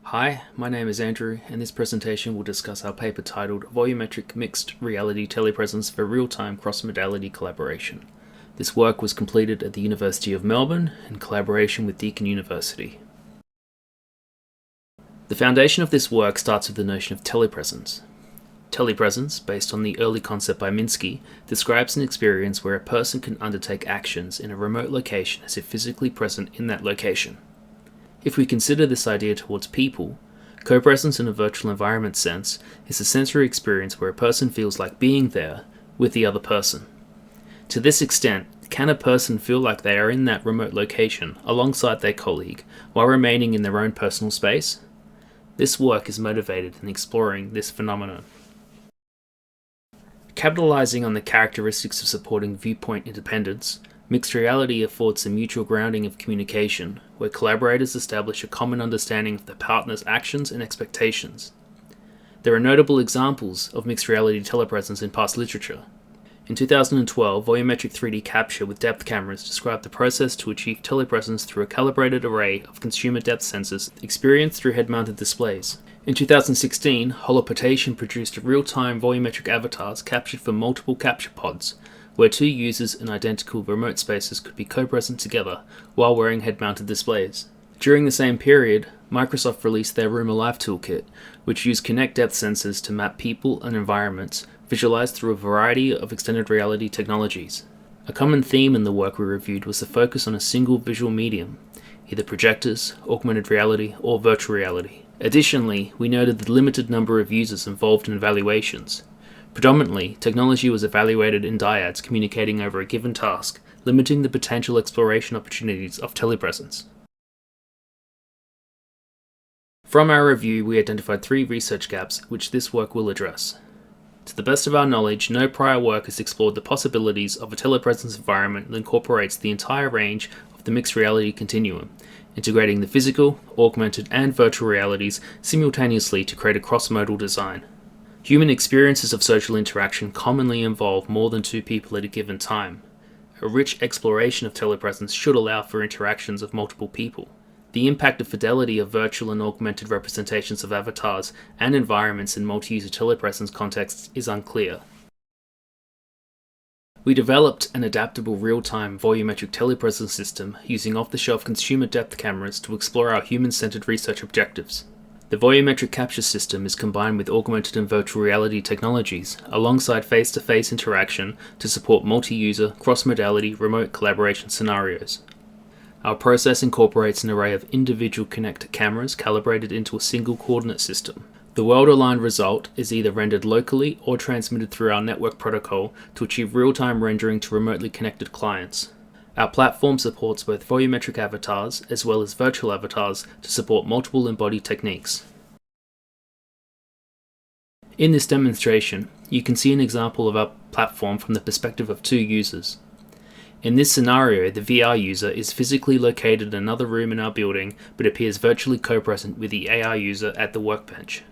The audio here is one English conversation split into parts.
Hi, my name is Andrew, and this presentation will discuss our paper titled Volumetric Mixed Reality Telepresence for Real-Time Cross-Modality Collaboration. This work was completed at the University of Melbourne in collaboration with Deakin University. The foundation of this work starts with the notion of telepresence. Telepresence, based on the early concept by Minsky, describes an experience where a person can undertake actions in a remote location as if physically present in that location. If we consider this idea towards people, co-presence in a virtual environment sense is a sensory experience where a person feels like being there with the other person. To this extent, can a person feel like they are in that remote location alongside their colleague while remaining in their own personal space? This work is motivated in exploring this phenomenon. Capitalizing on the characteristics of supporting viewpoint independence, mixed reality affords a mutual grounding of communication, where collaborators establish a common understanding of their partner's actions and expectations. There are notable examples of mixed reality telepresence in past literature. In 2012, volumetric 3D capture with depth cameras described the process to achieve telepresence through a calibrated array of consumer depth sensors experienced through head-mounted displays. In 2016, holoportation produced real-time volumetric avatars captured from multiple capture pods, where two users in identical remote spaces could be co-present together while wearing head-mounted displays. During the same period, Microsoft released their Room Alive toolkit, which used Kinect depth sensors to map people and environments visualized through a variety of extended reality technologies. A common theme in the work we reviewed was the focus on a single visual medium, either projectors, augmented reality, or virtual reality. Additionally, we noted the limited number of users involved in evaluations. Predominantly, technology was evaluated in dyads communicating over a given task, limiting the potential exploration opportunities of telepresence. From our review, we identified 3 research gaps which this work will address. To the best of our knowledge, no prior work has explored the possibilities of a telepresence environment that incorporates the entire range of the mixed reality continuum, integrating the physical, augmented, and virtual realities simultaneously to create a cross-modal design. Human experiences of social interaction commonly involve more than 2 people at a given time. A rich exploration of telepresence should allow for interactions of multiple people. The impact of fidelity of virtual and augmented representations of avatars and environments in multi-user telepresence contexts is unclear. We developed an adaptable real-time volumetric telepresence system using off-the-shelf consumer depth cameras to explore our human-centered research objectives. The volumetric capture system is combined with augmented and virtual reality technologies, alongside face-to-face interaction to support multi-user, cross-modality, remote collaboration scenarios. Our process incorporates an array of individual connector cameras calibrated into a single coordinate system. The world-aligned result is either rendered locally or transmitted through our network protocol to achieve real-time rendering to remotely connected clients. Our platform supports both volumetric avatars as well as virtual avatars to support multiple embodied techniques. In this demonstration, you can see an example of our platform from the perspective of 2 users. In this scenario, the VR user is physically located in another room in our building but appears virtually co-present with the AR user at the workbench.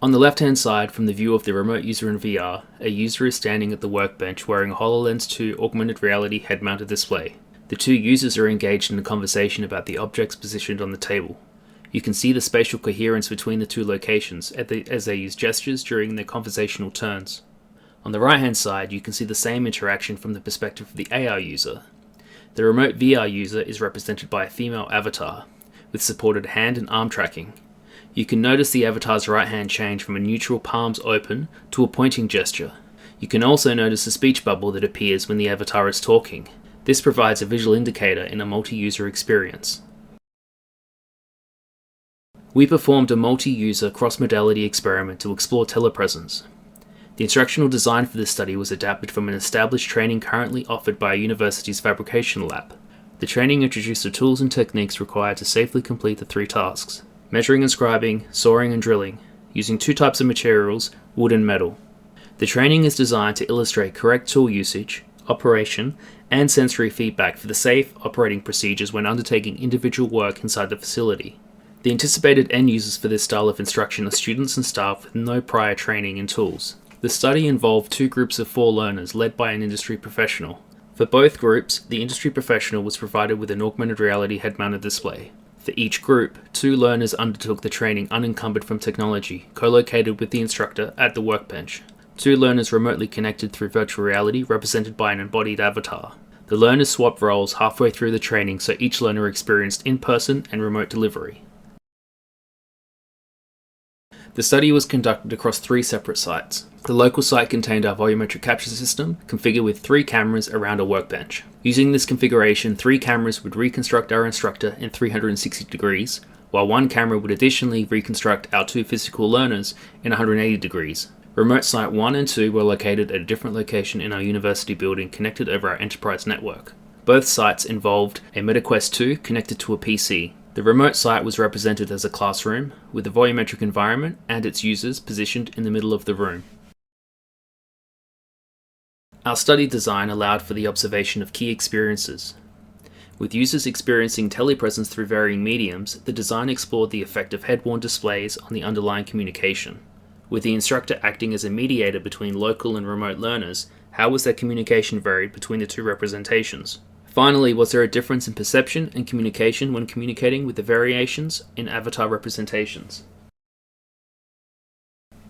On the left-hand side, from the view of the remote user in VR, a user is standing at the workbench wearing a HoloLens 2 augmented reality head-mounted display. The 2 users are engaged in a conversation about the objects positioned on the table. You can see the spatial coherence between the 2 locations as they use gestures during their conversational turns. On the right-hand side, you can see the same interaction from the perspective of the AR user. The remote VR user is represented by a female avatar, with supported hand and arm tracking. You can notice the avatar's right hand change from a neutral palms open to a pointing gesture. You can also notice a speech bubble that appears when the avatar is talking. This provides a visual indicator in a multi-user experience. We performed a multi-user cross-modality experiment to explore telepresence. The instructional design for this study was adapted from an established training currently offered by a university's fabrication lab. The training introduced the tools and techniques required to safely complete the 3 tasks: measuring and scribing, sawing and drilling, using 2 types of materials, wood and metal. The training is designed to illustrate correct tool usage, operation, and sensory feedback for the safe operating procedures when undertaking individual work inside the facility. The anticipated end users for this style of instruction are students and staff with no prior training in tools. The study involved 2 groups of 4 learners led by an industry professional. For both groups, the industry professional was provided with an augmented reality head-mounted display. For each group, 2 learners undertook the training unencumbered from technology, co-located with the instructor at the workbench. 2 learners remotely connected through virtual reality, represented by an embodied avatar. The learners swapped roles halfway through the training, so each learner experienced in-person and remote delivery. The study was conducted across 3 separate sites. The local site contained our volumetric capture system, configured with 3 cameras around a workbench. Using this configuration, 3 cameras would reconstruct our instructor in 360 degrees, while 1 camera would additionally reconstruct our 2 physical learners in 180 degrees. Remote Site 1 and 2 were located at a different location in our university building, connected over our enterprise network. Both sites involved a MetaQuest 2 connected to a PC. The remote site was represented as a classroom, with a volumetric environment and its users positioned in the middle of the room. Our study design allowed for the observation of key experiences. With users experiencing telepresence through varying mediums, the design explored the effect of head-worn displays on the underlying communication. With the instructor acting as a mediator between local and remote learners, how was their communication varied between the 2 representations? Finally, was there a difference in perception and communication when communicating with the variations in avatar representations?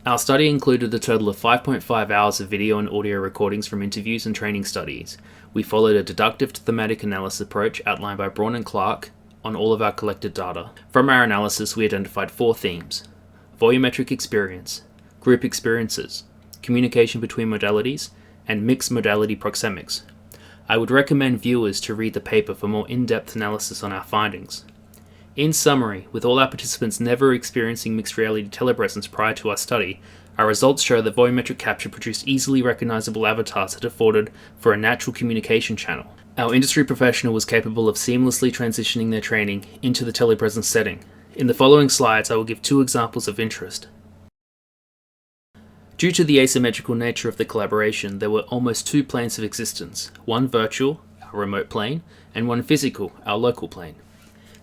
Our study included a total of 5.5 hours of video and audio recordings from interviews and training studies. We followed a deductive thematic analysis approach outlined by Braun and Clark on all of our collected data. From our analysis, we identified 4 themes: volumetric experience, group experiences, communication between modalities, and mixed-modality proxemics. I would recommend viewers to read the paper for more in-depth analysis on our findings. In summary, with all our participants never experiencing mixed reality telepresence prior to our study, our results show that volumetric capture produced easily recognizable avatars that afforded for a natural communication channel. Our industry professional was capable of seamlessly transitioning their training into the telepresence setting. In the following slides, I will give 2 examples of interest. Due to the asymmetrical nature of the collaboration, there were almost 2 planes of existence, one virtual, our remote plane, and one physical, our local plane.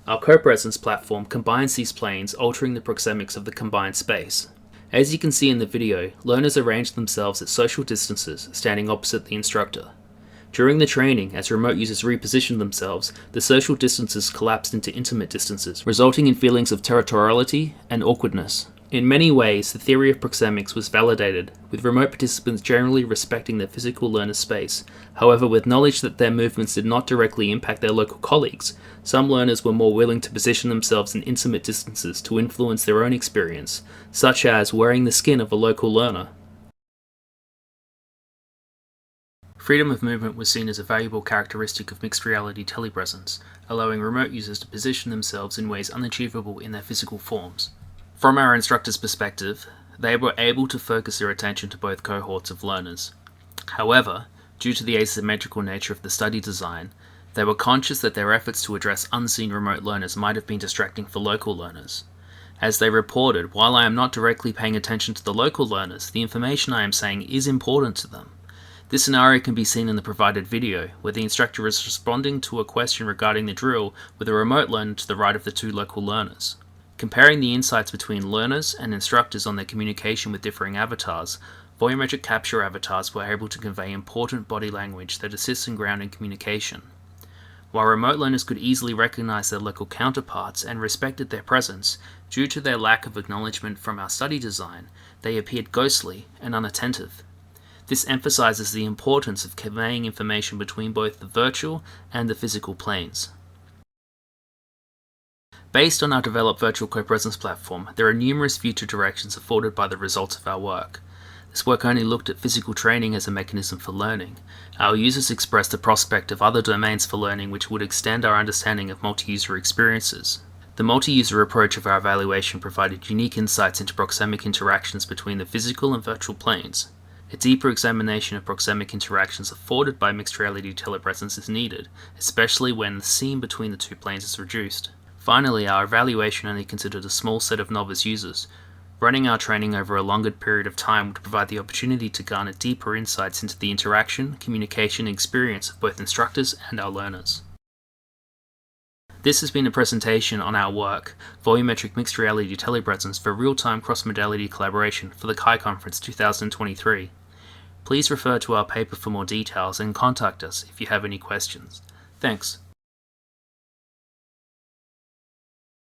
Our co-presence platform combines these planes, altering the proxemics of the combined space. As you can see in the video, learners arranged themselves at social distances, standing opposite the instructor. During the training, as remote users repositioned themselves, the social distances collapsed into intimate distances, resulting in feelings of territoriality and awkwardness. In many ways, the theory of proxemics was validated, with remote participants generally respecting their physical learner's space. However, with knowledge that their movements did not directly impact their local colleagues, some learners were more willing to position themselves in intimate distances to influence their own experience, such as wearing the skin of a local learner. Freedom of movement was seen as a valuable characteristic of mixed reality telepresence, allowing remote users to position themselves in ways unachievable in their physical forms. From our instructor's perspective, they were able to focus their attention to both cohorts of learners. However, due to the asymmetrical nature of the study design, they were conscious that their efforts to address unseen remote learners might have been distracting for local learners. As they reported, while I am not directly paying attention to the local learners, the information I am saying is important to them. This scenario can be seen in the provided video, where the instructor is responding to a question regarding the drill with a remote learner to the right of the 2 local learners. Comparing the insights between learners and instructors on their communication with differing avatars, volumetric capture avatars were able to convey important body language that assists in grounding communication. While remote learners could easily recognize their local counterparts and respected their presence, due to their lack of acknowledgement from our study design, they appeared ghostly and unattentive. This emphasizes the importance of conveying information between both the virtual and the physical planes. Based on our developed virtual co-presence platform, there are numerous future directions afforded by the results of our work. This work only looked at physical training as a mechanism for learning. Our users expressed the prospect of other domains for learning which would extend our understanding of multi-user experiences. The multi-user approach of our evaluation provided unique insights into proxemic interactions between the physical and virtual planes. A deeper examination of proxemic interactions afforded by mixed reality telepresence is needed, especially when the seam between the 2 planes is reduced. Finally, our evaluation only considered a small set of novice users. Running our training over a longer period of time would provide the opportunity to garner deeper insights into the interaction, communication, and experience of both instructors and our learners. This has been a presentation on our work, Volumetric Mixed Reality Telepresence for Real-Time Cross-Modality Collaboration for the CHI Conference 2023. Please refer to our paper for more details and contact us if you have any questions. Thanks.